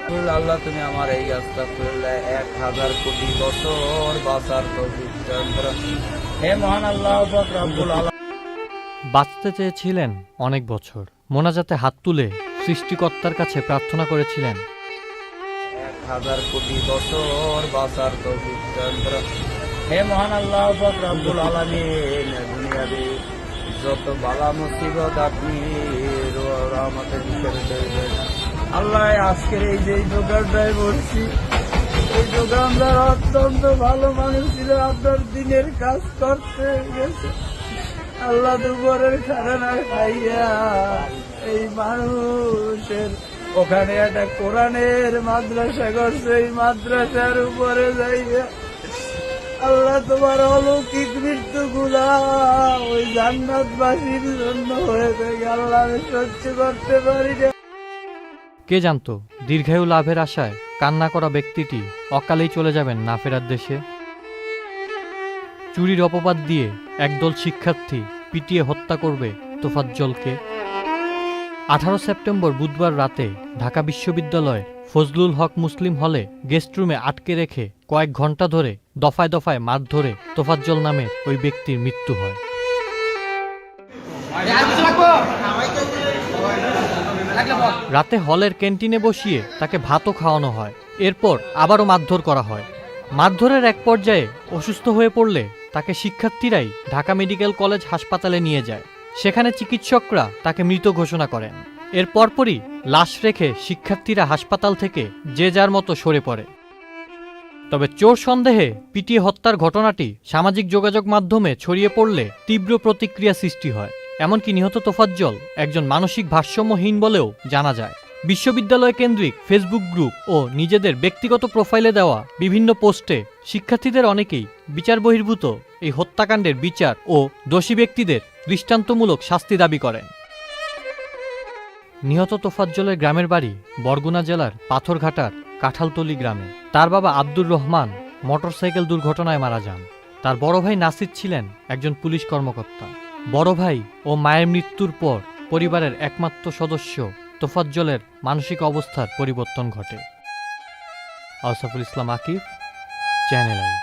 আল্লাহ তুমি আমার এই আস্তাগফিরুল্লাহ 1000 কোটি বছর বাঁচার তৌফিক দান করো। হে মহান আল্লাহ পাক রব্বুল আলামিন। বাঁচতে চেয়েছিলেন অনেক বছর, মোনাজাতে হাত তুলে সৃষ্টিকর্তার কাছে প্রার্থনা করেছিলেন 1000 কোটি বছর বাঁচার তৌফিক দান করো। হে মহান আল্লাহ পাক রব্বুল আলামিন, দুনিয়াতে যত বালা মুসিবত আপনি রহমতের হিসেবে দেবেন। আল্লাহ আজকের এই যে দোকানটায় বলছি, এই দোকানদার অত্যন্ত ভালো মানুষ ছিল, আপনার দিনের কাজ করতে গেছে। আল্লাহ দুপুরের খানা খাইয়া এই মানুষের ওখানে একটা কোরআনের মাদ্রাসা করছে, এই মাদ্রাসার উপরে যাইয়া আল্লাহ তোমার অলৌকিক মৃত্যু গুলা ওই জান্নাতবাসীর জন্য হয়ে থাকে। আল্লাহ আমি সহ্য করতে পারি না। কে জানতো দীর্ঘায়ু লাভের আশায় কান্না করা ব্যক্তিটি অকালেই চলে যাবেন না ফেরার দেশে। চুরির অপবাদ দিয়ে একদল শিক্ষার্থী পিটিয়ে হত্যা করবে তোফাজ্জলকে। 18 সেপ্টেম্বর বুধবার রাতে ঢাকা বিশ্ববিদ্যালয় ফজলুল হক মুসলিম হলে গেস্ট রুমে আটকে রেখে কয়েক ঘন্টা ধরে দফায় দফায় মারধরে তোফাজ্জল নামের ওই ব্যক্তির মৃত্যু হয়। রাতে হলের ক্যান্টিনে বসিয়ে তাকে ভাতও খাওয়ানো হয়, এরপর আবারও মারধর করা হয়। মারধরের এক পর্যায়ে অসুস্থ হয়ে পড়লে তাকে শিক্ষার্থীরাই ঢাকা মেডিকেল কলেজ হাসপাতালে নিয়ে যায়। সেখানে চিকিৎসকরা তাকে মৃত ঘোষণা করেন। এর পরপরই লাশ রেখে শিক্ষার্থীরা হাসপাতাল থেকে যে যার মতো সরে পড়ে। তবে চোর সন্দেহে পিটিয়ে হত্যার ঘটনাটি সামাজিক যোগাযোগ মাধ্যমে ছড়িয়ে পড়লে তীব্র প্রতিক্রিয়া সৃষ্টি হয়। এমনকি নিহত তোফাজ্জল একজন মানসিক ভারসাম্যহীন বলেও জানা যায়। বিশ্ববিদ্যালয় কেন্দ্রিক ফেসবুক গ্রুপ ও নিজেদের ব্যক্তিগত প্রোফাইলে দেওয়া বিভিন্ন পোস্টে শিক্ষার্থীদের অনেকেই বিচার বহির্ভূত এই হত্যাকাণ্ডের বিচার ও দোষী ব্যক্তিদের দৃষ্টান্তমূলক শাস্তি দাবি করেন। নিহত তোফাজ্জলের গ্রামের বাড়ি বরগুনা জেলার পাথরঘাটার কাঁঠালতলী গ্রামে। তার বাবা আব্দুর রহমান মোটরসাইকেল দুর্ঘটনায় মারা যান। তার বড় ভাই নাসির ছিলেন একজন পুলিশ কর্মকর্তা। বড় ভাই ও মায়ের মৃত্যুর পর পরিবারের একমাত্র সদস্য তোফাজ্জলের মানসিক অবস্থার পরিবর্তন ঘটে। আউসাফুল ইসলাম আকিব, চ্যানেল আই।